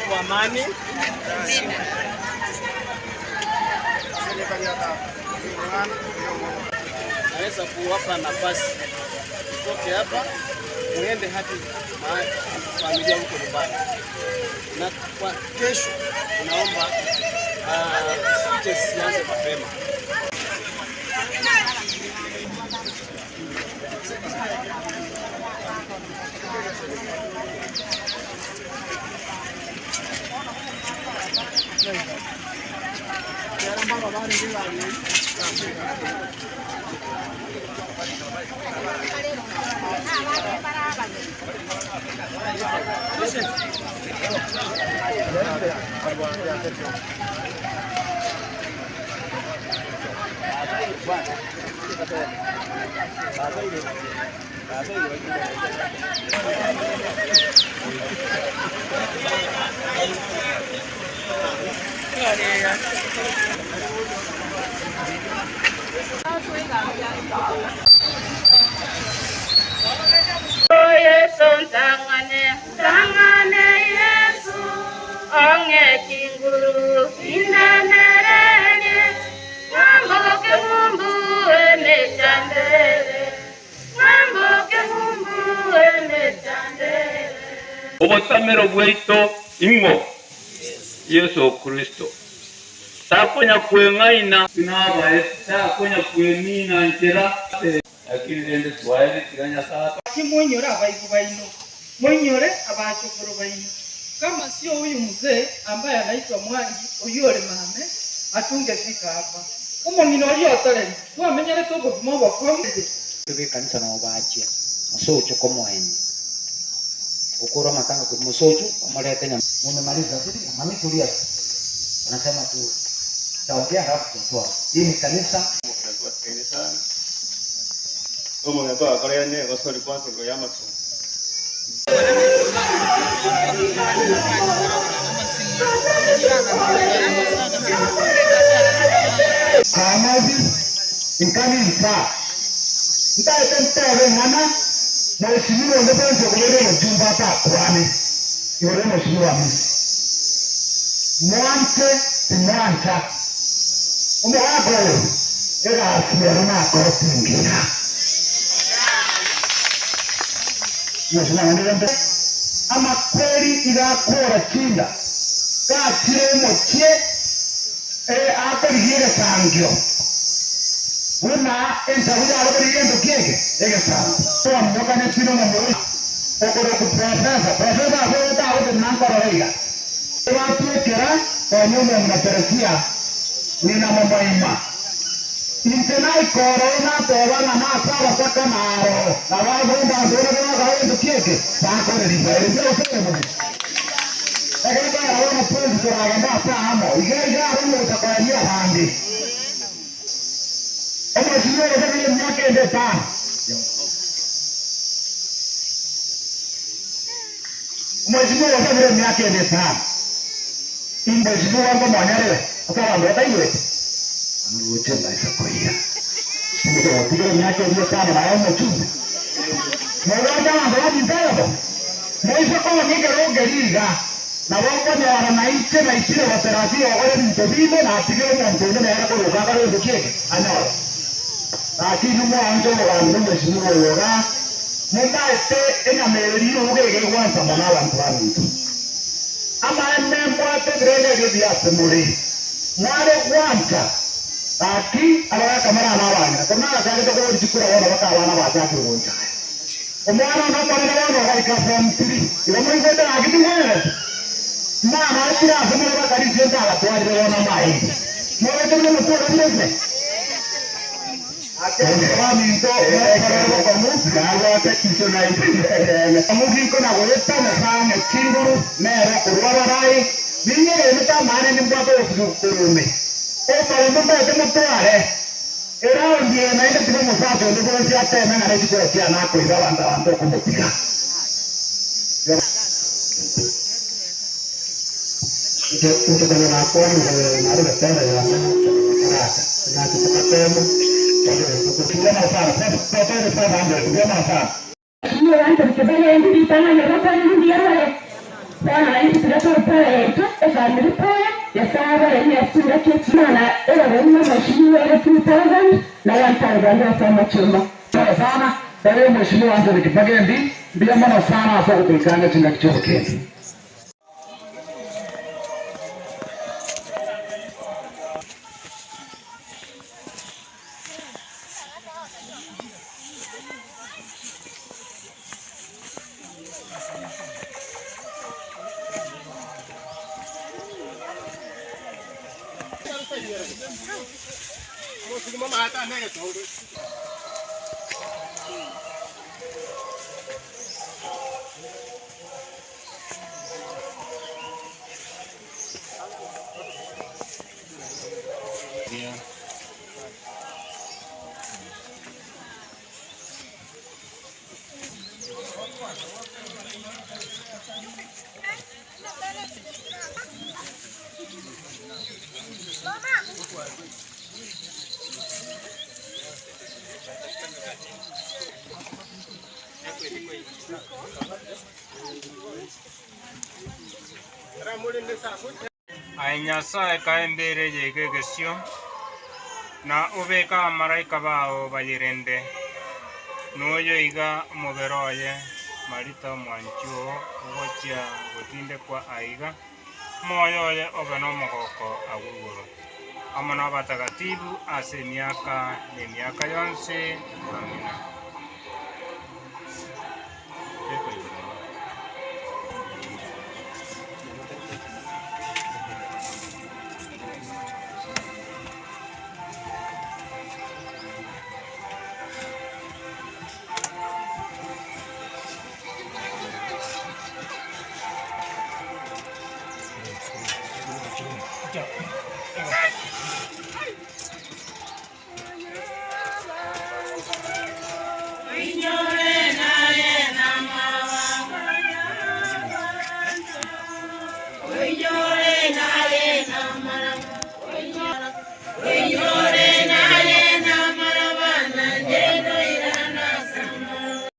kwa amani. Naweza kuwapa nafasi toke hapa muende hadi familia huko nyumbani, na kwa kesho tunaomba sianze mapema. Tangane Yesu, onge kinguru inanerene, mamboke mumbu emechandere, mamboke mumbu emechandere. Obusamero bwaitu ingo Yesu Kristo. Takonya kwengaina nabaye takonya kwenina ntera akili ende swahili tiganya sasa. Kimonyora abaino. Mwenyore abachokoro baino. Kama sio huyu mzee ambaye anaitwa Mwangi oyore mame atungefika hapa. Umo minolio tole. Tuamenyere toko tumoba kwa Tuwe kanisa na obachia. Musocho komoeni. Ukora matanga kwa musocho amaleta nyama. Mmemaliza sisi mami tulia. Anasema tu taongea hapo kwa. Hii ni kanisa. Como na toa Korea ne wasori kwanza kwa Yamato. Kamazi inkanisa ntaitentebe ngana na ishimiro ndepenze kulele mjumba hapa kwani yore mheshimiwa misi mwante timwanta umewabo era asimeruna kotingira mheshimiwa ama kweli igakora chinda gakire mokie akorigire sangio una entabuya akorigire ndokege ege sangio kwa mmoka ne tino na mwe okoro ku professor akwenda awo nankoro reiga watuekera kwa nyuma na teresia nina mambaima intenai corona tobana na saba paka naro na wagomba ndora na gawe ndokege bakorigire ndio sema Ega awana pwezi kuragamba sahamo. Igega awana utakwajia handi. Omo shiyo wazabile miaka ende tano. Omo shiyo wazabile miaka ende tano. Imbo shiyo wango mwanyarewe. Asa wango yata iwe. Anu uche maisa kuhia. Simike watigile miaka ende tano na omo chumbe. Mwaganda wango wadi ntayabo. Mwaisa kwa nige roge liga. Na wako ni wanaiche na ichile waterajia wale mtobile na atigile mwanzone na yako ukaka leo dukieke anao lakini mwanzo wa ndume shimuo yora munda ete ena meri ugege kwanza mwana wa mtu ama ene mwate grede gidi asemuri mwale kwanza aki ala kamera na wana kuna kaje to kuchukura wana waka wana watatu wonja omwana na mwana wana wa ikafam 3 ile mwengo da akiti wewe Mama alikuwa anasema kali senta la kwa ndio na mai. Mwana ndio mtoto ndio. Akenda mito kwa Mungu na wata kisho na ile. Mungu iko na wewe sana sana chinguru na kurwa rai. Ninge mta mane ni mbato kurume. Pale mbato temotware. Era ndiye na ile tuko msato ndio kwa sia tena na hicho kwa na kwa ila wanda kumbuka. Untuk melakukan ada betul ya nah kita ketemu kita masak saya bantu dia masak ini yang tersebar yang di tanah Eropa ini dia sana hivi tunatoa pale tu family pale ya saba ya sura kitu na ile mheshimiwa ile 2000 na 1000 kama chuma sana tarehe mheshimiwa Anthony Kipagendi ndio maana sana hapo kulikanga chinga kichoko kesi. Nyasaye ka embere yegegesio na ubeka maraika bao bayirende noyo iga muberoye marita mwanchuo ugochia gotinde kwa aiga moyoye obeno mogoko aguguru amana batagatifu ase miaka yonse amina. Yo